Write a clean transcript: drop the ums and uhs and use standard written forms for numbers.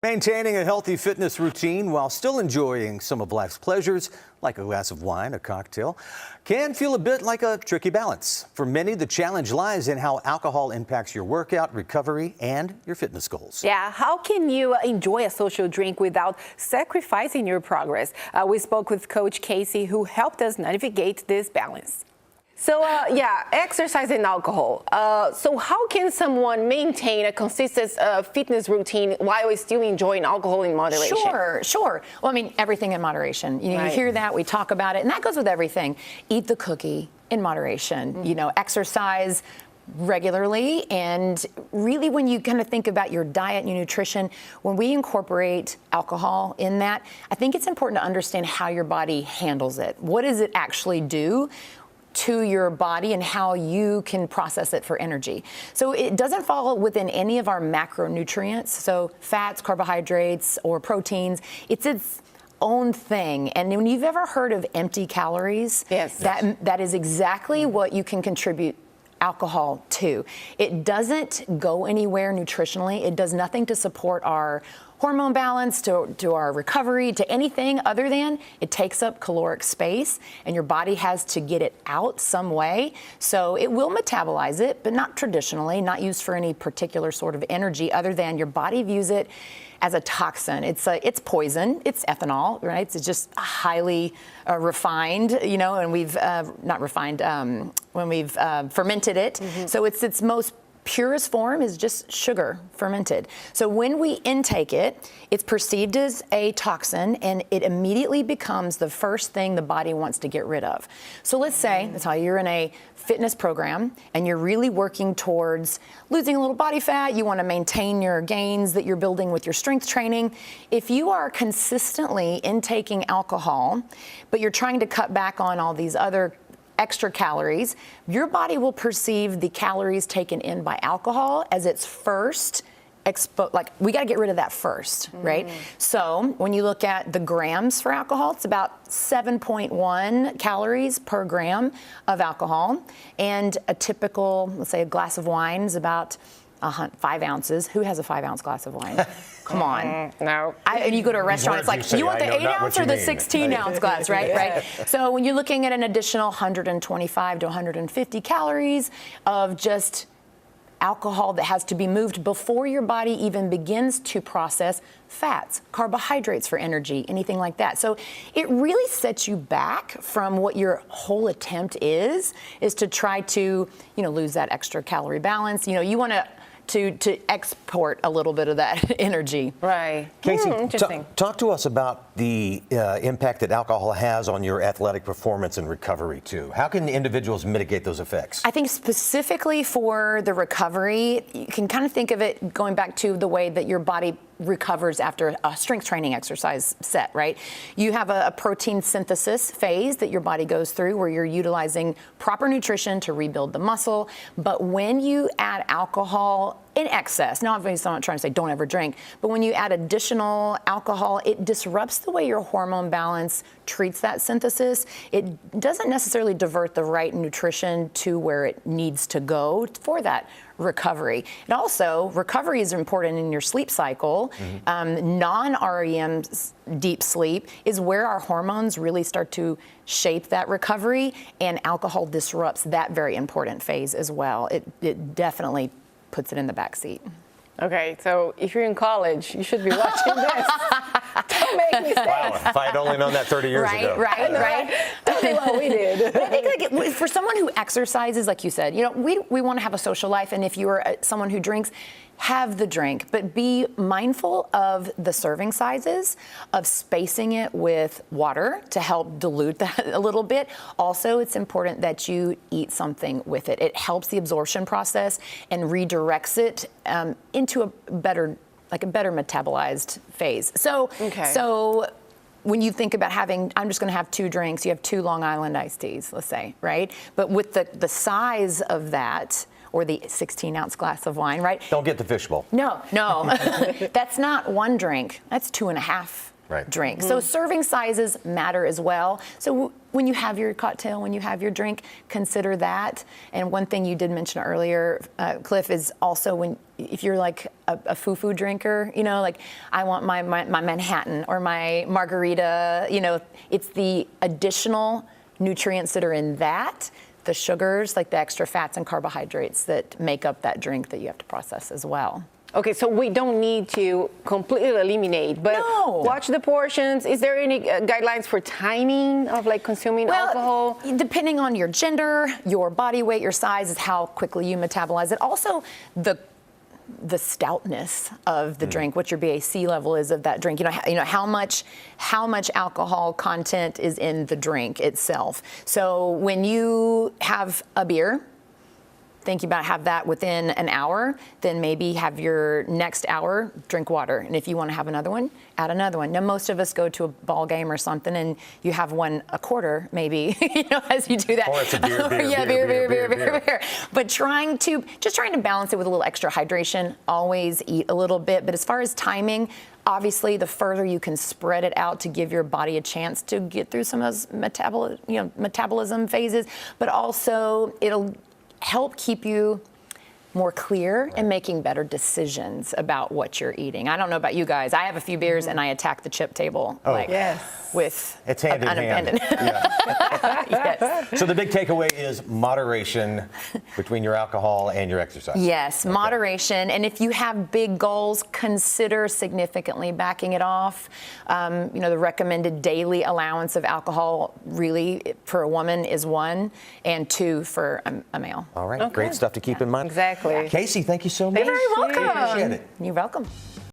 Maintaining a healthy fitness routine while still enjoying some of life's pleasures, like a glass of wine, a cocktail, can feel a bit like a tricky balance. For many, the challenge lies in how alcohol impacts your workout, recovery, and your fitness goals. Yeah, how can you enjoy a social drink without sacrificing your progress? We spoke with Coach Casey, who helped us navigate this balance. So, exercise and alcohol. So how can someone maintain a consistent fitness routine while still enjoying alcohol in moderation? Sure. Well, I mean, everything in moderation. You hear that, we talk about it, and that goes with everything. Eat the cookie in moderation. Mm-hmm. Exercise regularly, and really when you kind of think about your diet and your nutrition, when we incorporate alcohol in that, I think it's important to understand how your body handles it. What does it actually do to your body and how you can process it for energy. So it doesn't fall within any of our macronutrients, so fats, carbohydrates, or proteins. It's its own thing. And when you've ever heard of empty calories, that is exactly what you can contribute alcohol to. It doesn't go anywhere nutritionally. It does nothing to support our hormone balance, to our recovery, to anything other than it takes up caloric space, and your body has to get it out some way. So it will metabolize it, but not traditionally, not used for any particular sort of energy other than your body views it as a toxin. It's poison. It's ethanol, right? It's just highly refined, and we've not refined when we've fermented it. Mm-hmm. So its most purest form is just sugar fermented. So when we intake it, it's perceived as a toxin, and it immediately becomes the first thing the body wants to get rid of. So let's say that's how you're in a fitness program and you're really working towards losing a little body fat. You want to maintain your gains that you're building with your strength training. If you are consistently intaking alcohol, but you're trying to cut back on all these other extra calories, your body will perceive the calories taken in by alcohol as its first we got to get rid of that first, right? So when you look at the grams for alcohol, it's about 7.1 calories per gram of alcohol, and a typical, let's say, a glass of wine is about 5 ounces. Who has a 5-ounce glass of wine? Come on. No. And you go to a restaurant, it's like, you want the 8-ounce or the 16-ounce glass, right? Right. So when you're looking at an additional 125 to 150 calories of just alcohol that has to be moved before your body even begins to process fats, carbohydrates for energy, anything like that. So it really sets you back from what your whole attempt is to try to, lose that extra calorie balance. You want to export a little bit of that energy. Right. Casey, interesting. Talk to us about the impact that alcohol has on your athletic performance and recovery, too. How can individuals mitigate those effects? I think specifically for the recovery, you can kind of think of it going back to the way that your body recovers after a strength training exercise set, right? You have a protein synthesis phase that your body goes through where you're utilizing proper nutrition to rebuild the muscle. But when you add alcohol in excess, now obviously I'm not trying to say don't ever drink, but when you add additional alcohol, it disrupts the way your hormone balance treats that synthesis. It doesn't necessarily divert the right nutrition to where it needs to go for that recovery. And also, recovery is important in your sleep cycle. Mm-hmm. Non-REM deep sleep is where our hormones really start to shape that recovery, and alcohol disrupts that very important phase as well. It definitely puts it in the back seat. Okay, so if you're in college, you should be watching this. Don't make me say Wow, if I had only known that 30 years ago. Right. Tell me what we did. But I think for someone who exercises, like you said, we want to have a social life, and if you're someone who drinks, have the drink, but be mindful of the serving sizes, of spacing it with water to help dilute that a little bit. Also, it's important that you eat something with it. It helps the absorption process and redirects it into a better metabolized phase. So when you think about I'm just going to have 2 drinks, you have 2 Long Island iced teas, let's say, right? But with the size of that, or the 16-ounce glass of wine, right? Don't get the fishbowl. No. That's not 1 drink. That's 2.5 drink. So serving sizes matter as well. So when you have your cocktail, when you have your drink, consider that. And one thing you did mention earlier, Cliff, is also if you're like a foo-foo drinker, you know, like I want my Manhattan or my margarita, you know, it's the additional nutrients that are in that, the sugars, like the extra fats and carbohydrates that make up that drink that you have to process as well. Okay, so we don't need to completely eliminate, but watch the portions. Is there any guidelines for timing of like consuming alcohol? Depending on your gender, your body weight, your size, is how quickly you metabolize it. Also, the stoutness of the drink, what your BAC level is of that drink. You know how much alcohol content is in the drink itself. So when you have a beer, think about have that within an hour, then maybe have your next hour drink water. And if you want to have another one, add another one. Now, most of us go to a ball game or something and you have one a quarter, maybe, you know, as you do that. Or it's a beer, beer. But trying to balance it with a little extra hydration, always eat a little bit. But as far as timing, obviously, the further you can spread it out to give your body a chance to get through some of those metabolism phases, but also it'll help keep you more clear and making better decisions about what you're eating. I don't know about you guys. I have a few beers and I attack the chip table with it's hand in hand. Yes. So the big takeaway is moderation between your alcohol and your exercise. Yes, moderation. And if you have big goals, consider significantly backing it off. The recommended daily allowance of alcohol really for a woman is 1 and 2 for a male. All right, great stuff to keep in mind. Exactly. Casey, thank you so much. You're very welcome. Appreciate it. You're welcome.